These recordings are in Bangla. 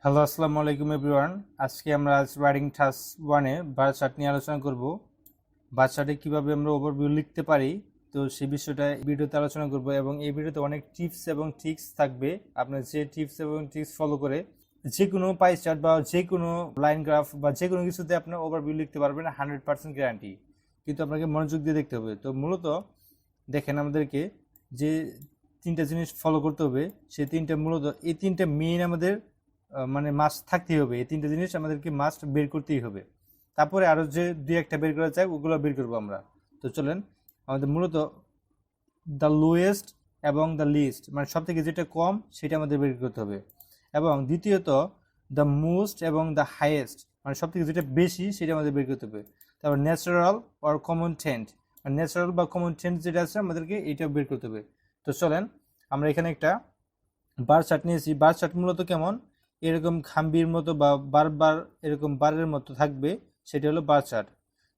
হ্যালো, আসসালামু আলাইকুম এভরিওয়ান। আজকে আমরা রাইটিং টাস্ক 1 এ বার চার্ট নিয়ে আলোচনা করব। বার চার্টে কীভাবে আমরা ওভারভিউ লিখতে পারি, তো সেই বিষয়টা ভিডিওতে আলোচনা করব এবং এই ভিডিওতে অনেক টিপস এবং ট্রিক্স থাকবে। আপনার যে টিপস এবং ট্রিক্স ফলো করে যে কোনো পাই চার্ট বা যে কোনো লাইন গ্রাফ বা যে কোনো কিছুতে আপনার ওভারভিউ লিখতে পারবেন 100% গ্যারান্টি। কিন্তু আপনাকে মনোযোগ দিয়ে দেখতে হবে। তো মূলত দেখেন, আমাদেরকে যে তিনটা জিনিস ফলো করতে হবে, সেই তিনটা মূলত এই তিনটা মেইন আমাদের মানে মাস্ট থাকতেই হবে। এই তিনটা জিনিস আমাদেরকে মাস্ট বের করতেই হবে। তারপরে আরও যে দুই একটা বের করা যায় ওগুলো বের করবো আমরা। তো চলেন, আমাদের মূলত দ্য লোয়েস্ট এবং দ্য লিস্ট, মানে সব থেকে যেটা কম সেটা আমাদের বের করতে হবে। এবং দ্বিতীয়ত দ্য মোস্ট এবং দ্য হাইয়েস্ট, মানে সব থেকে যেটা বেশি সেটা আমাদের বের করতে হবে। তারপর ন্যাচারাল অর কমন ট্রেন্ড, মানে ন্যাচারাল বা কমন ট্রেন্ড যেটা আছে আমাদেরকে এইটা বের করতে হবে। তো চলেন, আমরা এখানে একটা বার চার্ট নিয়েছি। বার চার্ট মূলত কেমন, এরকম খাম্বির মতো বা বারবার এরকম বারের মতো থাকবে, সেটা হলো বার চার্ট।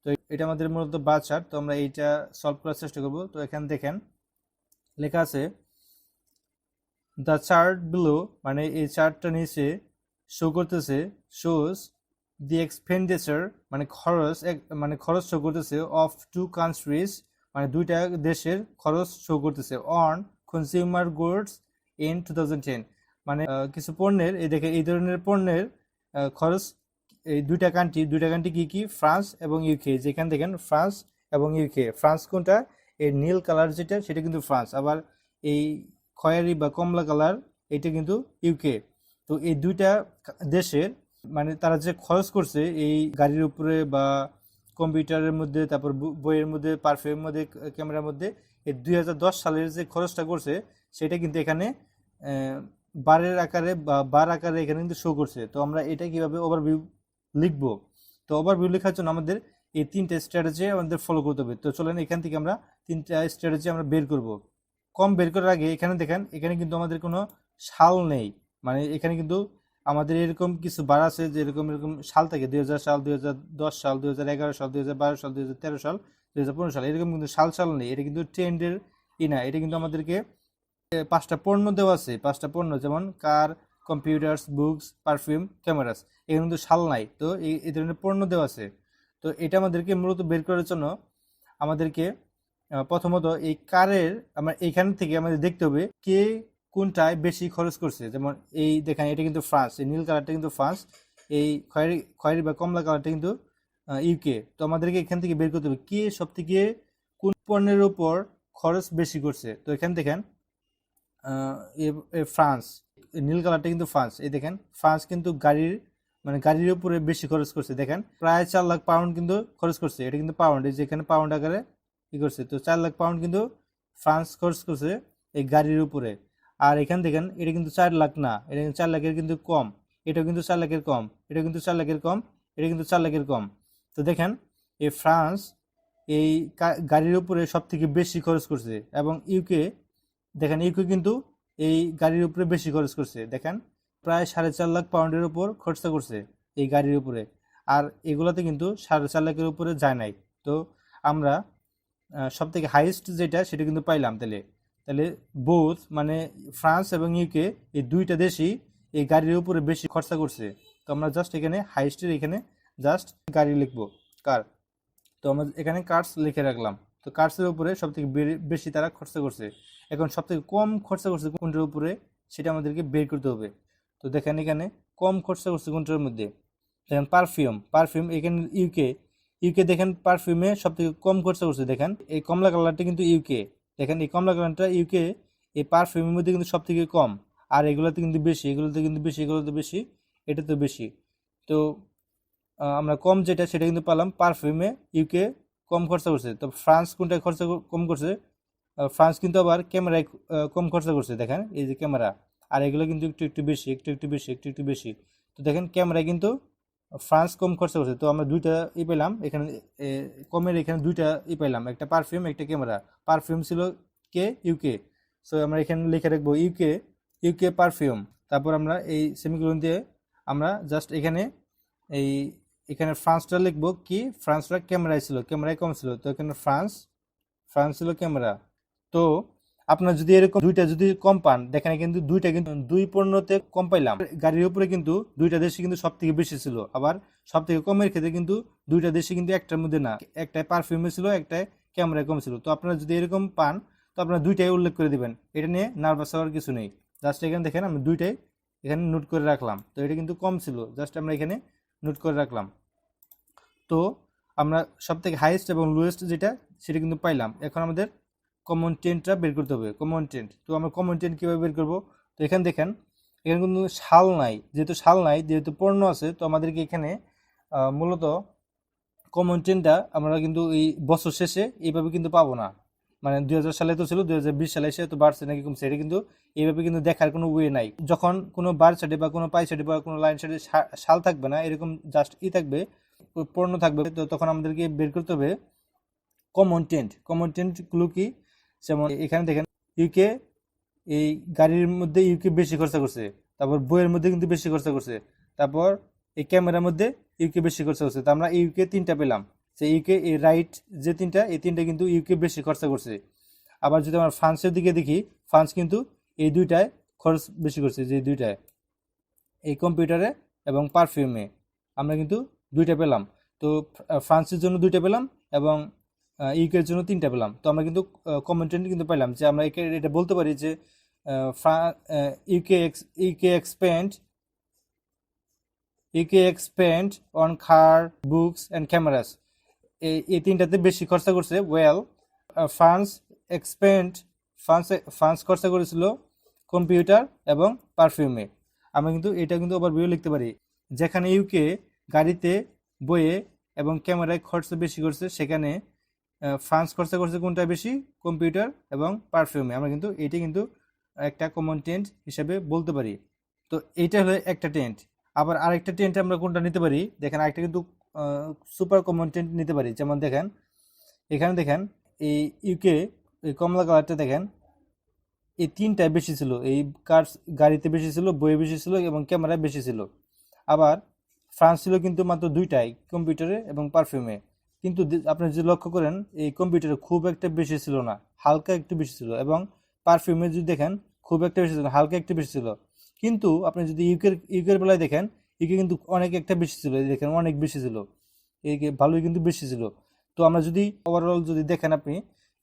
তো এটা আমাদের মূলত বার চার্ট। তো আমরা এইটা সলভ করার চেষ্টা করব। তো এখানে দেখেন লেখা আছে দ্য চার্ট বিলো, মানে এই চার্টটা নিচে শো করতেছে শোজ দি এক্সপেন্ডিচার, মানে খরচ, মানে খরচ শো করতেছে অফ টু কান্ট্রিজ, মানে দুইটা দেশের খরচ শো করতেছে অন কনজিউমার গুডস ইন 2010, মানে কিছু পণ্যের, এই দেখে এই ধরনের পণ্যের খরচ এই দুইটা কান্ট্রি কি কি, ফ্রান্স এবং ইউকে। যেখানে দেখেন ফ্রান্স এবং ইউকে। ফ্রান্স কোনটা, এই নীল কালার যেটা সেটা কিন্তু ফ্রান্স, আবার এই খয়েরি বা কমলা কালার এটা কিন্তু ইউকে। তো এই দুইটা দেশের মানে তারা যে খরচ করছে এই গাড়ির উপরে বা কম্পিউটারের মধ্যে, তারপর বইয়ের মধ্যে, পারফিউমের মধ্যে, ক্যামেরার মধ্যে, এই 2010 সালের যে খরচটা করছে সেটা কিন্তু এখানে বারের আকারে বা বার আকারে এখানে কিন্তু শো করছে। তো আমরা এটা কিভাবে ওভারভিউ লিখবো, তো ওভারভিউ লেখার জন্য আমাদের এই তিনটা স্ট্র্যাটেজি আমাদের ফলো করতে হবে। তো চলেন এখান থেকে আমরা তিনটা স্ট্র্যাটেজি আমরা বের করব। কম বের করার আগে এখানে দেখেন, এখানে কিন্তু আমাদের কোনো সাল নেই, মানে এখানে কিন্তু আমাদের এরকম কিছু বার আছে যে এরকম এরকম সাল থাকে, 2000 সাল, 2010 সাল, 2011 সাল, 2012 সাল, 2013 সাল, 2015 সাল, এরকম কিন্তু সাল নেই। এটা কিন্তু ট্রেন্ডের না, এটা কিন্তু আমাদেরকে 5টা পণ্য দেওয়া আছে, 5টা পণ্য, যেমন কার, কম্পিউটার্স, বুকস, পারফিউম, ক্যামেরাস, এখানে কিন্তু সাল নাই। তো এই ধরনের পণ্য দেওয়া আছে। তো এটা আমাদেরকে মূলত বের করার জন্য আমাদেরকে প্রথমত এই কারের আমরা এইখান থেকে আমাদের দেখতে হবে কে কোনটায় বেশি খরচ করছে। যেমন এই দেখেন, এটা কিন্তু ফ্রান্স, এই নীল কালারটা কিন্তু ফ্রান্স, এই খয়েরি বা কমলা কালারটা কিন্তু ইউকে। তো আমাদেরকে এখান থেকে বের করতে হবে কে সব থেকে কোন পণ্যের উপর খরচ বেশি করছে। তো এখানে দেখেন ফ্রান্স, নীল কালারটা কিন্তু ফ্রান্স। এই দেখেন ফ্রান্স কিন্তু গাড়ির উপরে বেশি খরচ করছে। দেখেন প্রায় 4 লাখ পাউন্ড কিন্তু খরচ করছে। এটা কিন্তু পাউন্ড, এই যে এখানে পাউন্ড আকারে কি করছে। তো 4 লাখ পাউন্ড কিন্তু ফ্রান্স খরচ করছে এই গাড়ির উপরে। আর এখানে দেখেন এটা কিন্তু 4 লাখ না, এটা কিন্তু 4 লাখের কিন্তু কম, এটাও কিন্তু 4 লাখের কম, এটা কিন্তু 4 লাখের কম, এটা কিন্তু 4 লাখের কম। তো দেখেন এই ফ্রান্স এই গাড়ির উপরে সব থেকে বেশি খরচ করছে। এবং ইউকে দেখেন, ইউকে কিন্তু এই গাড়ির উপরে বেশি খরচ করছে। দেখেন প্রায় 4.5 লাখ পাউন্ডের উপর খরচা করছে এই গাড়ির উপরে। আর এগুলোতে কিন্তু 4.5 লাখের উপরে যায় নাই। তো আমরা সব থেকে হাইয়েস্ট যেটা সেটা কিন্তু পাইলাম। তাহলে বোথ, মানে ফ্রান্স এবং ইউকে, এই দুইটা দেশই এই গাড়ির উপরে বেশি খরচা করছে। তো আমরা জাস্ট এখানে হাইয়েস্টের এখানে জাস্ট গাড়ি লিখবো, কার। তো আমরা এখানে কার্স লিখে রাখলাম। তো কার্সের উপরে সব থেকে বেশি তারা খরচা করছে। এখন সব থেকে কম খরচা করছে কোনটার উপরে সেটা আমাদেরকে বের করতে হবে। তো দেখেন এখানে কম খরচা করছে কোনটার মধ্যে, দেখেন পারফিউম এখানে ইউকে দেখেন পারফিউমে সব থেকে কম খরচা করছে। দেখেন এই কমলা কালারটা কিন্তু ইউকে, দেখেন এই কমলা কালারটা ইউকে, এই পারফিউমের মধ্যে কিন্তু সব থেকে কম। আর এগুলোতে কিন্তু বেশি, এগুলোতে বেশি, এটা তো বেশি। তো আমরা কম যেটা সেটা কিন্তু পেলাম পারফিউমে, ইউকে কম খরচা করছে। তো ফ্রান্স কোনটায় খরচা কম করছে, ফ্রান্স কিন্তু আবার ক্যামেরায় কম খরচা করছে। দেখেন এই যে ক্যামেরা, আর এগুলো কিন্তু একটু বেশি। তো দেখেন ক্যামেরায় কিন্তু ফ্রান্স কম খরচা করছে। তো আমরা দুইটা পেলাম এখানে, কমের এখানে দুইটা পেলাম, একটা পারফিউম, একটা ক্যামেরা। পারফিউম ছিল ইউকে। সো আমরা এখানে লিখে রাখবো ইউকে পারফিউম। তারপর আমরা এই সেমিকোলন দিয়ে আমরা জাস্ট এখানে ফ্রান্সটা লিখবো, কি ফ্রান্সটা ক্যামেরায় কম ছিল। তো এখানে ফ্রান্স ছিল ক্যামেরা। তো আপনার যদি এরকম দুইটা যদি কম পান, দেখেন কিন্তু দুইটা কিন্তু 2 পণ্যতে কম পাইলাম। গাড়ির উপরে কিন্তু দুইটা দেশে কিন্তু সব থেকে বেশি ছিল, আবার সব থেকে কমের ক্ষেত্রে কিন্তু দুইটা দেশে কিন্তু একটার মধ্যে না, একটাই পারফিউমে ছিল, একটাই ক্যামেরায় কম ছিল। তো আপনারা যদি এরকম পান তো আপনারা দুইটাই উল্লেখ করে দিবেন, এটা নিয়ে নার্ভাস হওয়ার কিছু নেই। জাস্ট এখানে দেখেন আমি দুইটাই এখানে নোট করে রাখলাম, তো এটা কিন্তু কম ছিল, জাস্ট আমরা এখানে নোট করে রাখলাম। তো আমরা সব থেকে হাইয়েস্ট এবং লোয়েস্ট যেটা সেটা কিন্তু পাইলাম। এখন আমাদের কমন টেন্টটা বের করতে হবে, কমন টেন্ট। তো আমরা কমন টেন্ট কীভাবে বের করবো? তো এখানে দেখেন এখানে কিন্তু সাল নাই, যেহেতু পণ্য আছে, তো আমাদেরকে এখানে মূলত কমন টেন্টটা আমরা কিন্তু এই বছর শেষে এইভাবে কিন্তু পাবো না। মানে 2000 সালে তো ছিল, 2020 সালে এসে তো বাড়ছে নাকি কমছে, এটা কিন্তু এইভাবে কিন্তু দেখার কোনো ওয়ে নাই। যখন কোনো বার সাইডে বা কোনো পাই সাইডে বা কোনো লাইন সাইডে সাল থাকবে না, এরকম জাস্ট থাকবে, পণ্য থাকবে, তো তখন আমাদেরকে বের করতে হবে কমন টেন্ট। কমন টেন্টগুলো কি? যেমন এখানে দেখেন ইউকে, এই গাড়ির মধ্যে ইউকে বেশি খরচা করছে, তারপর বইয়ের মধ্যে কিন্তু বেশি খরচা করছে, তারপর এই ক্যামেরার মধ্যে ইউকে বেশি খরচা করছে। তো আমরা ইউকে 3টা পেলাম, যে ইউকে এই রাইট যে 3টা, এই 3টা কিন্তু ইউকে বেশি খরচা করছে। আবার যদি আমরা ফ্রান্সের দিকে দেখি, ফ্রান্স কিন্তু এই 2টায় খরচ বেশি করছে, যে 2টায় এই কম্পিউটারে এবং পারফিউমে আমরা কিন্তু 2টা পেলাম। তো ফ্রান্সের জন্য 2টা পেলাম এবং ইউকের জন্য 3টা পেলাম। তো আমরা কিন্তু কমন টেন্ট কিন্তু পেলাম, যে আমরা এটা বলতে পারি যে UK expend on car, books and cameras, এই 3টাতে বেশি খরচা করছে। ফ্রান্স এক্সপেন্ড ফ্রান্স খরচা করেছিল কম্পিউটার এবং পারফিউমে। আমরা কিন্তু এটা কিন্তু ওভারভিউ লিখতে পারি, যেখানে ইউকে গাড়িতে, বইয়ে এবং ক্যামেরায় খরচা বেশি করছে, সেখানে ফ্রান্স খরচা করছে কোনটা বেশি? কম্পিউটার এবং পারফিউমে। আমরা কিন্তু এইটা কিন্তু একটা কমন টেন্ট হিসেবে বলতে পারি। তো এইটা হলো একটা টেন্ট। আবার আরেকটা টেন্ট আমরা কোনটা নিতে পারি? দেখেন আরেকটা কিন্তু সুপার কমন টেন্ট নিতে পারি। যেমন দেখেন এখানে দেখেন এই ইউকে, এই কমলা কালারটা দেখেন, এই 3টায় বেশি ছিল, এই গাড়িতে বেশি ছিল, বইয়ে বেশি ছিল এবং ক্যামেরায় বেশি ছিল। আবার ফ্রান্স ছিল কিন্তু মাত্র 2টাই, কম্পিউটারে এবং পারফিউমে। কিন্তু আপনি যদি লক্ষ্য করেন, এই কম্পিউটারে খুব একটা বেশি ছিল না, হালকা একটু বেশি ছিল, এবং পারফিউমে যদি দেখেন খুব একটা বেশি ছিল না, হালকা একটু বেশি ছিল। কিন্তু আপনি যদি ইউকের বেলায় দেখেন, ইউকে কিন্তু অনেক একটা বেশি ছিল, এই দেখেন অনেক বেশি ছিল, এই ভালোই কিন্তু বেশি ছিল। তো আমরা যদি ওভারঅল যদি দেখেন, আপনি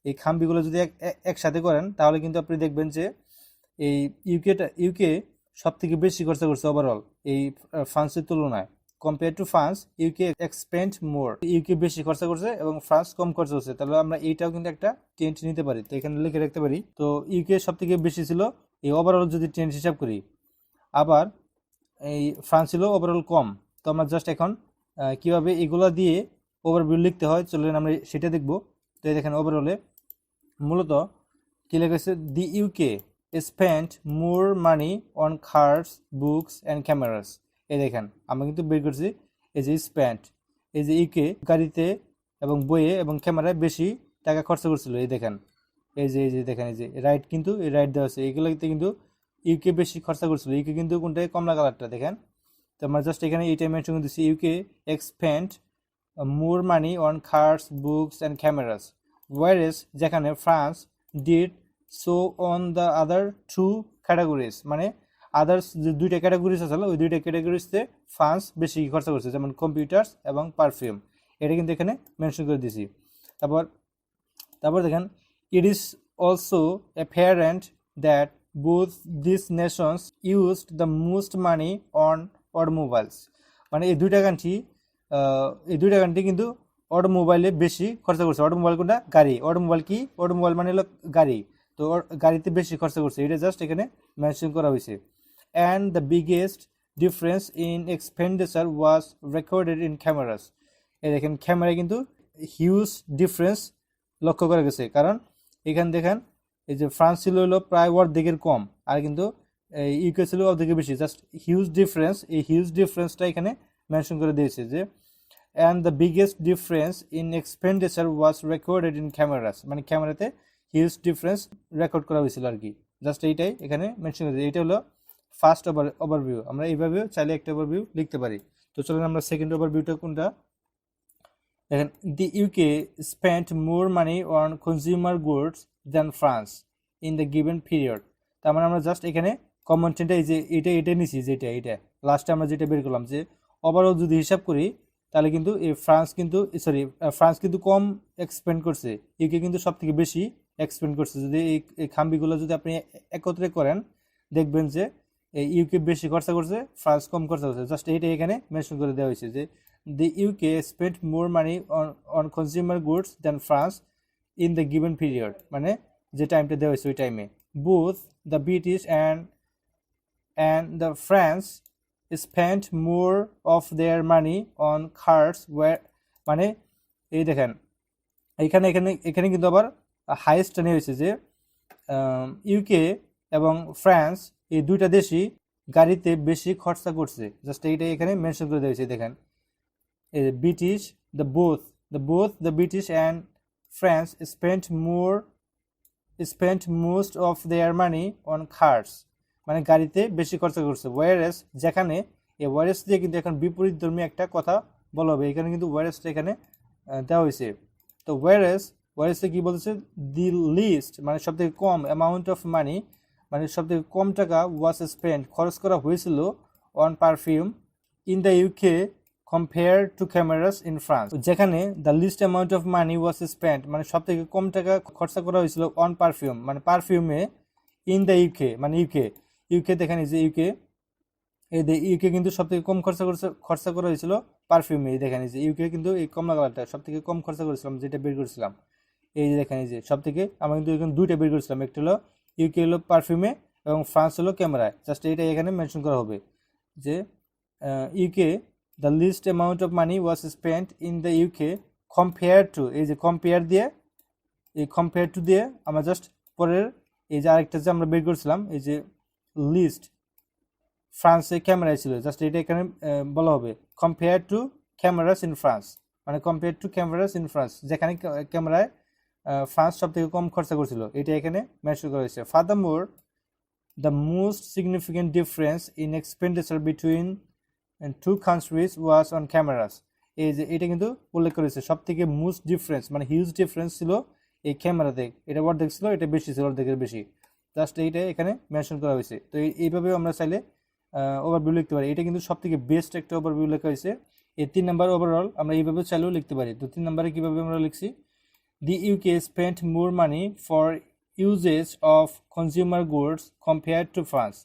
এই খাম্বিগুলো যদি একসাথে করেন, তাহলে কিন্তু আপনি দেখবেন যে এই ইউকে সব থেকে বেশি খরচা করছে ওভারঅল এই ফ্রান্সের তুলনায়। Compare to France, UK expend more, UK বেশি খরচা করছে এবং ফ্রান্স কম খরচা করছে। তাহলে আমরা এইটাও কিন্তু একটা টেন্ট নিতে পারি, তো এখানে লিখে রাখতে পারি। তো ইউকে সব থেকে বেশি ছিল এই ওভারঅল যদি টেন্ট হিসাব করি, আবার এই ফ্রান্স ছিল ওভারঅল কম। তো আমরা জাস্ট এখন কিভাবে এগুলা দিয়ে ওভারভিউ লিখতে হয় চলুন আমরা সেটা দেখব। তো দেখেন ওভারঅলে মূলত কি লেখা আছে? The UK spend more money on cars, books and cameras. এই দেখেন আমরা কিন্তু বের করছি এই যে স্পেন্ড, এই যে ইউকে গাড়িতে এবং বইয়ে এবং ক্যামেরায় বেশি টাকা খরচা করছিল। এই দেখেন এই যে দেখেন এই যে রাইট, কিন্তু এই রাইট দেওয়া আছে, এগুলোতে কিন্তু ইউকে বেশি খরচা করছিল। ইউকে কিন্তু কোনটাই কমলা কালারটা দেখেন। তো আমরা জাস্ট এখানে এইটাই মেনশন করে দিচ্ছি, UK expend more money on cars, books and cameras, whereas যেখানে France did so on the other two categories, মানে আদার্স যে 2টা ক্যাটাগরিজ আছে, ওই 2টা ক্যাটাগরিজতে ফ্রান্স বেশি খরচা করছে, যেমন কম্পিউটার্স এবং পারফিউম। এটা কিন্তু এখানে মেনশন করে দিয়েছি। তারপর দেখেন, it is also apparent that both these nations used the most money on automobiles, মানে এই দুইটা কান্ট্রি কিন্তু অটোমোবাইলে বেশি খরচা করছে। অটোমোবাইল কোনটা? গাড়ি। অটোমোবাইল কি? অটোমোবাইল মানে হলো গাড়ি, তো গাড়িতে বেশি খরচা করছে, এটা জাস্ট এখানে মেনশন করা হয়েছে। And the biggest difference in expenditure was recorded in cameras. এই দেখেন ক্যামেরায় কিন্তু হিউজ ডিফারেন্স লক্ষ্য করা গেছে, কারণ এখানে দেখেন এই যে ফ্রান্স ছিল হলো প্রায় অর্ধেকের কম, আর কিন্তু ইউকে ছিল অর্ধেকের বেশি, জাস্ট হিউজ ডিফারেন্স। এই হিউজ ডিফারেন্সটা এখানে মেনশন করে দিয়েছে যে and the biggest difference in expenditure was recorded in cameras, মানে ক্যামেরাতে হিউজ ডিফারেন্স রেকর্ড করা হয়েছিল আর কি। জাস্ট এইটাই এখানে মেনশন করেছে। এইটা হলো ফার্স্ট ওভারভিউ। আমরা এইভাবে চাইলে একটা ওভারভিউ লিখতে পারি। তো চলুন আমরা সেকেন্ড ওভারভিউটা কোনটা দেখেন। The UK spent more money on consumer goods than France. in the given period। তার মানে আমরা জাস্ট এখানে কমন চেনটা এই যে এটা নিছি, যেটা এটা লাস্টে আমরা যেটা বের করলাম, যে ওভারঅল যদি হিসাব করি তাহলে কিন্তু এই ফ্রান্স কিন্তু কম এক্সপেন্ড করছে, ইউকে কিন্তু সব থেকে বেশি এক্সপেন্ড করছে। যদি এই খাম্বিগুলো যদি আপনি একত্রে করেন দেখবেন যে ইউকে বেশি খরচা করছে, ফ্রান্স কম খরচা করছে। জাস্ট এইটা এখানে মেনশন করে দেওয়া হয়েছে যে the UK spent more money on consumer goods than France in the given period, মানে যে টাইমটা দেওয়া হয়েছে ওই টাইমে। both the British and the France spent more of their money on cars where, মানে এই দেখেন এখানে এখানে এখানে কিন্তু আবার হাইয়েস্ট নেওয়া হয়েছে যে ইউকে এবং ফ্রান্স এই দুইটা দেশই গাড়িতে বেশি খরচা করছে। জাস্ট এইটাই এখানে মেনশন করে দেওয়া হয়েছে। দেখেন British, the British and France spent most of their money on cars, মানে গাড়িতে বেশি খরচা করছে। ওয়ারেস, যেখানে এই ওয়ারেস দিয়ে কিন্তু এখন বিপরীতধর্মী একটা কথা বলা হবে, এখানে কিন্তু ওয়ারেসটা এখানে দেওয়া হয়েছে। তো ওয়ারেসে কি বলছে, দি লিস্ট মানে সব থেকে কম অ্যামাউন্ট অফ মানি, মানে সব থেকে কম টাকা ওয়াজ স্পেন্ড খরচ করা হয়েছিল on perfume in the UK compare to cameras in France. যেখানে the least amount of money was spend, মানে সব থেকে কম টাকা খরচা করা হয়েছিল অন পারফিউম, মানে পারফিউমে, ইন দ্য ইউকে মানে ইউকে দেখেন এই যে ইউকে কিন্তু সব থেকে কম খরচা করা হয়েছিল পারফিউমে। এই দেখেন এই যে ইউকে কিন্তু এই কমলা কালারটা সব থেকে কম খরচা করেছিলাম, যেটা বের করেছিলাম। এই যে দেখেন এই যে সব থেকে আমরা কিন্তু এখানে দুইটা বের করেছিলাম, একটা হলো ইউকে হলো পারফিউমে এবং ফ্রান্স হলো ক্যামেরায়। জাস্ট এটা এখানে মেনশন করা হবে যে UK the least amount of money was spent in the UK compared to, এই যে কম্পেয়ার দিয়ে এই কম্পেয়ার টু দিয়ে আমরা জাস্ট পরের এই যে আরেকটা যে আমরা বের করছিলাম এই যে লিস্ট ফ্রান্সে ক্যামেরায় ছিল, জাস্ট এটা এখানে বলা হবে compare to cameras in France, মানে compare to cameras in France, যেখানে ক্যামেরায় ফ্রান্স সব থেকে কম খরচা করছিল, এটা এখানে মেনশন করা হয়েছে। ফার্দারমোর the most significant difference in expenditure between and two countries was on cameras, এই যে এটা কিন্তু উল্লেখ করেছে সব থেকে মোস্ট ডিফারেন্স, মানে হিউজ ডিফারেন্স ছিল এই ক্যামেরাতে, এটা অর্ধেক ছিল, এটা বেশি ছিল, অর্ধেকের বেশি। জাস্ট এইটা এখানে মেনশন করা হয়েছে। তো এইভাবে আমরা চাইলে ওভারভিউ লিখতে পারি। এটা কিন্তু সব থেকে বেস্ট একটা ওভারভিউ লেখা হয়েছে। এই 3 নাম্বার ওভারঅল আমরা এইভাবে চাইলেও লিখতে পারি। তো 3 নাম্বারে কিভাবে আমরা লিখছি, দি UK spent more money for uses of consumer goods compare to France,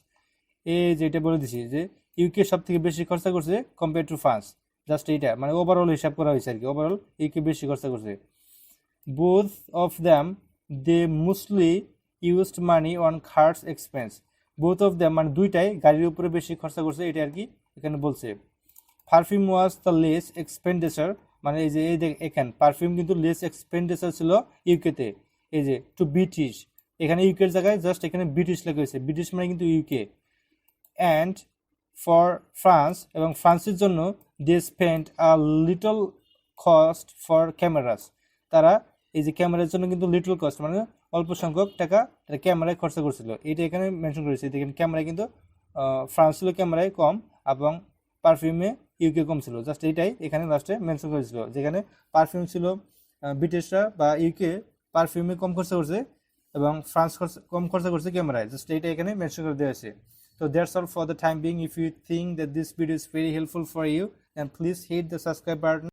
এই যেটা বলে দিছি যে ইউকে সব থেকে বেশি খরচা করছে কম্পেয়ার টু ফ্রান্স। জাস্ট এইটা মানে ওভারঅল হিসাব করা হয়েছে আর কি, ওভারঅল ইউকে বেশি খরচা করছে। Both of them they mostly used money on cars expense, both of them মানে দুইটাই গাড়ির উপরে বেশি খরচা করছে, এটা আর কি এখানে বলছে। Perfume was the less expenditure, মানে এই যে এই এখানে পারফিউম কিন্তু লেস এক্সপেন্ডিচার ছিল ইউকেতে। এই যে টু ব্রিটিশ, এখানে ইউকের জায়গায় জাস্ট এখানে ব্রিটিশ লেখা হয়েছে, ব্রিটিশ মানে কিন্তু ইউকে। অ্যান্ড ফর ফ্রান্স, এবং ফ্রান্সের জন্য they spend a little cost for cameras, তারা এই যে ক্যামেরার জন্য কিন্তু লিটল কস্ট মানে অল্প সংখ্যক টাকা তারা ক্যামেরায় খরচা করছিল, এটা এখানে মেনশন করেছে। দেখেন ক্যামেরায় কিন্তু ফ্রান্স ছিল ক্যামেরায় কম এবং পারফিউমে ইউকে কম ছিল, জাস্ট এইটাই এখানে লাস্টে মেনশন করেছিল। যেখানে পারফিউম ছিল ব্রিটিশরা বা ইউকে পারফিউমে কম খরচা করছে এবং ফ্রান্স কম খরচা করছে ক্যামেরায়, জাস্ট এইটা এখানে মেনশন করে দেওয়া আছে। So that's all for the time being. If you think that this video is very helpful for you, then please hit the subscribe button.